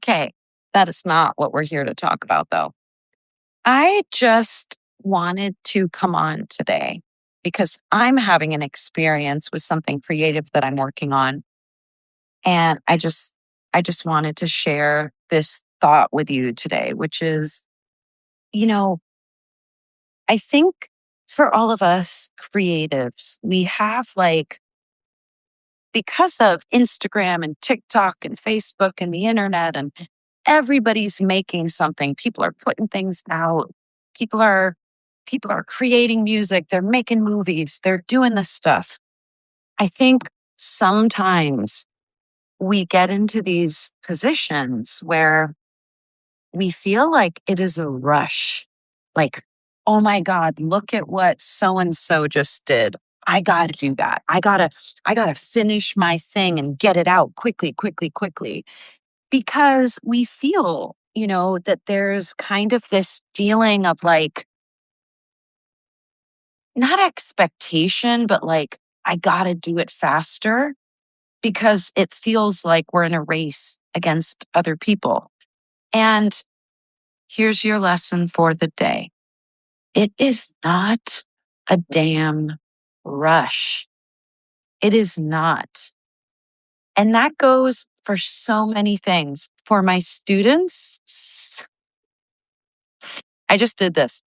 Okay, that is not what we're here to talk about, though. I just wanted to come on today because I'm having an experience with something creative that I'm working on. And I just wanted to share this thought with you today, which is, you know, I think for all of us creatives, we have like, because of Instagram and TikTok and Facebook and the internet and everybody's making something. People are putting things out. People are people are creating music, they're making movies, they're doing this stuff. I think sometimes we get into these positions where we feel like it is a rush. Like, oh my God, look at what so and so just did. I got to do that. I got to finish my thing and get it out quickly, quickly, quickly because we feel, that there's kind of this feeling of like, not expectation, but like, I got to do it faster because it feels like we're in a race against other people. And here's your lesson for the day. It is not a damn rush. It is not. And that goes for so many things. For my students, I just did this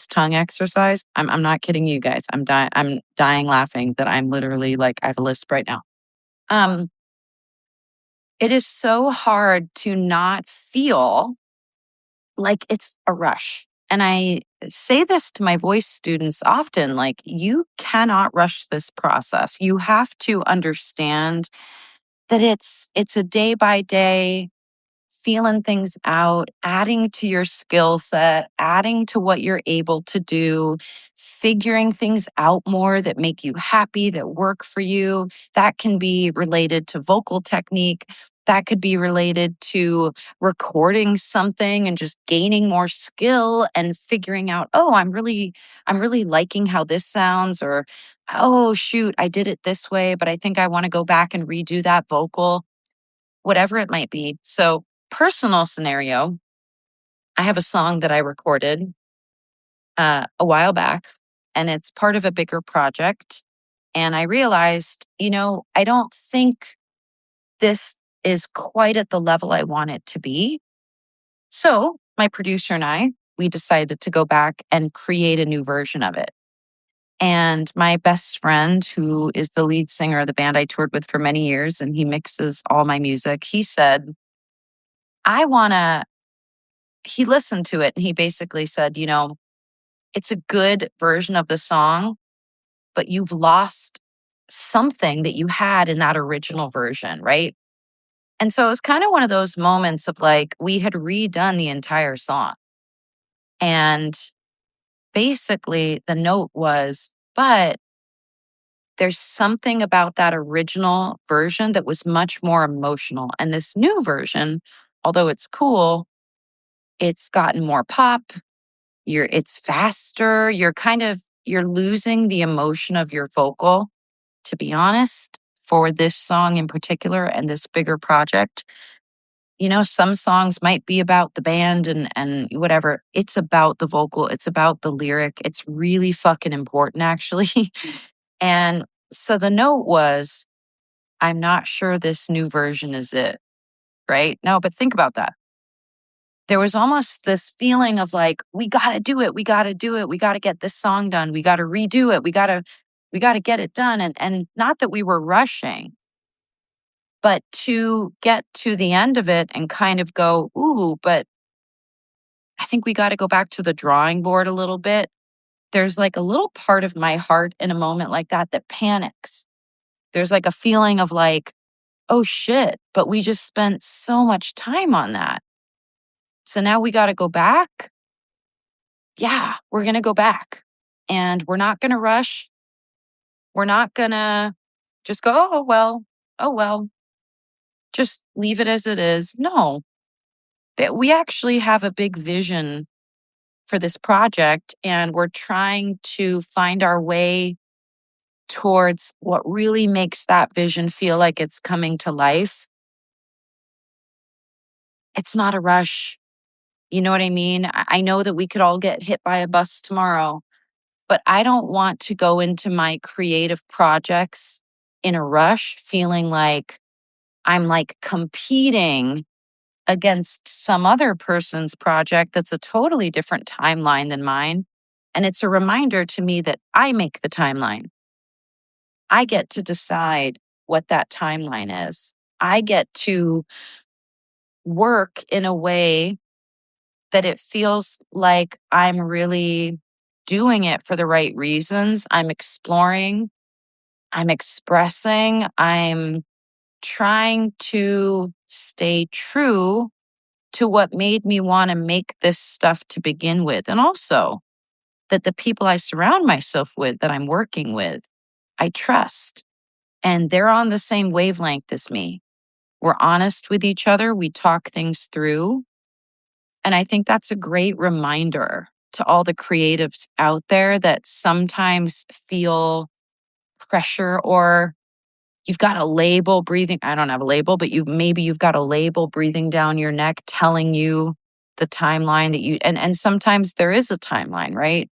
tongue exercise. I'm not kidding you guys. I'm dying laughing that I'm literally like I have a lisp right now. Um it is so hard to not feel like it's a rush. And I say this to my voice students often, like you cannot rush this process. You have to understand that it's a day by day feeling things out, adding to your skill set, adding to what you're able to do, figuring things out more that make you happy, that work for you. That can be related to vocal technique. That could be related to recording something and just gaining more skill and figuring out, oh, I'm really liking how this sounds, or oh shoot, I did it this way, but I think I want to go back and redo that vocal, whatever it might be. So, personal scenario, I have a song that I recorded a while back, and it's part of a bigger project. And I realized, I don't think this is quite at the level I want it to be. So, my producer and we decided to go back and create a new version of it. And my best friend, who is the lead singer of the band I toured with for many years, and he mixes all my music, he said, I want to he listened to it and he basically said, it's a good version of the song, but you've lost something that you had in that original version, right? And so it was kind of one of those moments of like, we had redone the entire song. And basically the note was, but there's something about that original version that was much more emotional. And this new version, although it's cool, it's gotten more pop. It's faster. You're losing the emotion of your vocal, to be honest, for this song in particular and this bigger project. Some songs might be about the band and whatever. It's about the vocal, it's about the lyric. It's really fucking important actually. And so the note was, I'm not sure this new version is it, right? No, but think about that. There was almost this feeling of like, we got to do it. We got to do it. We got to get this song done. We got to redo it. We got to get it done. And not that we were rushing, but to get to the end of it and kind of go, ooh, but I think we got to go back to the drawing board a little bit. There's like a little part of my heart in a moment like that panics. There's like a feeling of like, oh shit, but we just spent so much time on that. So now we got to go back. Yeah, we're going to go back and we're not going to rush. We're not going to just go, oh, well, just leave it as it is. No, that we actually have a big vision for this project and we're trying to find our way towards what really makes that vision feel like it's coming to life. It's not a rush. You know what I mean? I know that we could all get hit by a bus tomorrow, but I don't want to go into my creative projects in a rush, feeling like I'm like competing against some other person's project that's a totally different timeline than mine. And it's a reminder to me that I make the timeline. I get to decide what that timeline is. I get to work in a way that it feels like I'm really doing it for the right reasons. I'm exploring, I'm expressing, I'm trying to stay true to what made me want to make this stuff to begin with. And also that the people I surround myself with, that I'm working with, I trust. And they're on the same wavelength as me. We're honest with each other. We talk things through. And I think that's a great reminder to all the creatives out there that sometimes feel pressure, or you've got a label breathing. I don't have a label, but you've got a label breathing down your neck telling you the timeline that you, and sometimes there is a timeline, right?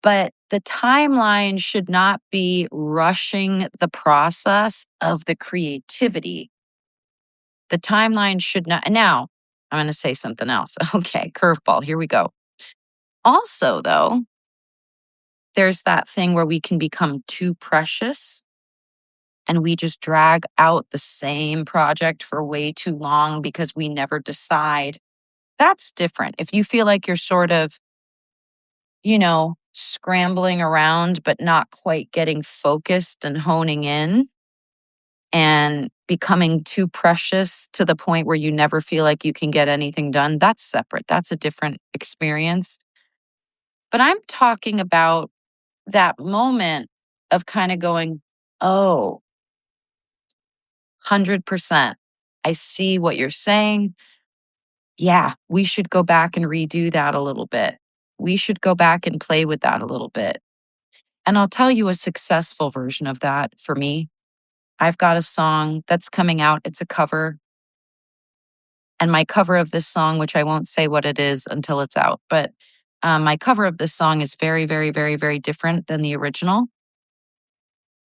But the timeline should not be rushing the process of the creativity. The timeline should not. Now, I'm going to say something else. Okay, curveball. Here we go. Also, though, there's that thing where we can become too precious and we just drag out the same project for way too long because we never decide. That's different. If you feel like you're sort of, scrambling around, but not quite getting focused and honing in and becoming too precious to the point where you never feel like you can get anything done, that's separate. That's a different experience. But I'm talking about that moment of kind of going, oh, 100%. I see what you're saying. Yeah, we should go back and redo that a little bit. We should go back and play with that a little bit. And I'll tell you a successful version of that for me. I've got a song that's coming out. It's a cover. And my cover of this song, which I won't say what it is until it's out, but my cover of this song is very, very, very, very different than the original.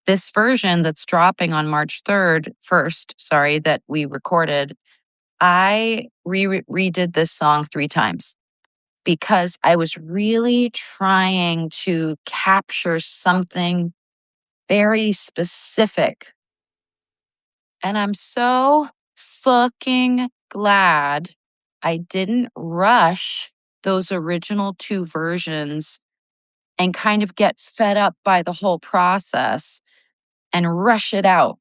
This version that's dropping on March 3rd, 1st, sorry, that we recorded, I redid this song 3 times because I was really trying to capture something very specific. And I'm so fucking glad I didn't rush those original 2 versions and kind of get fed up by the whole process and rush it out,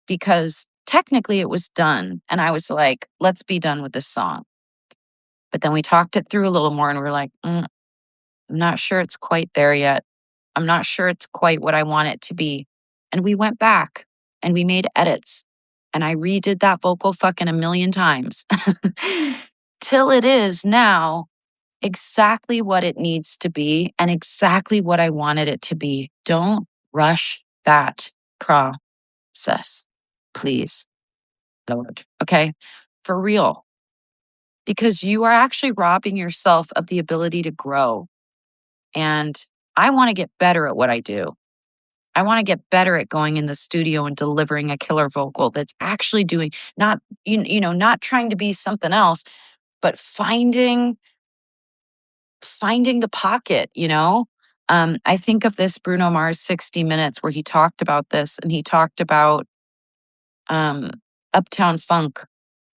because technically it was done. And I was like, let's be done with this song. But then we talked it through a little more and we're like, I'm not sure it's quite there yet. I'm not sure it's quite what I want it to be. And we went back and we made edits. And I redid that vocal fucking a million times till it is now exactly what it needs to be and exactly what I wanted it to be. Don't rush that process, please, Lord. Okay? For real. Because you are actually robbing yourself of the ability to grow. And I want to get better at what I do. I want to get better at going in the studio and delivering a killer vocal that's actually doing, not not trying to be something else, but finding the pocket. I think of this Bruno Mars 60 Minutes where he talked about this, and he talked about um Uptown Funk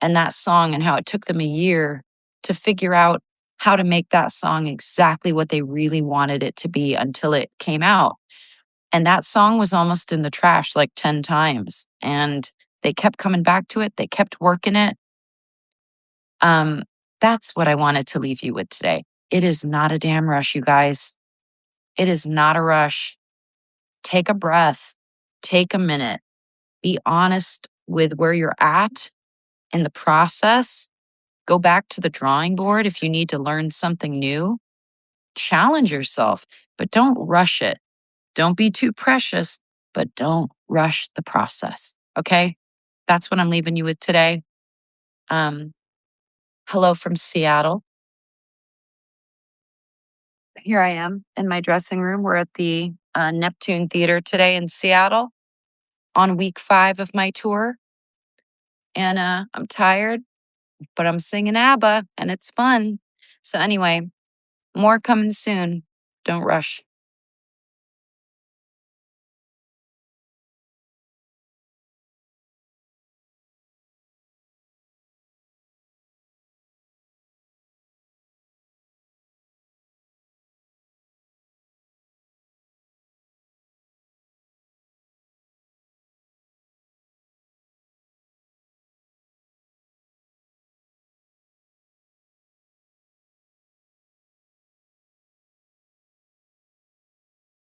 and that song, and how it took them a year to figure out how to make that song exactly what they really wanted it to be until it came out. And that song was almost in the trash like 10 times. And they kept coming back to it. They kept working it. That's what I wanted to leave you with today. It is not a damn rush, you guys. It is not a rush. Take a breath. Take a minute. Be honest with where you're at in the process. Go back to the drawing board if you need to learn something new. Challenge yourself, but don't rush it. Don't be too precious, but don't rush the process. Okay? That's what I'm leaving you with today. Um, hello from Seattle. Here I am in my dressing room. We're at the Neptune Theater today in Seattle on week 5 of my tour. And I'm tired, but I'm singing ABBA and it's fun. So, anyway, more coming soon. Don't rush.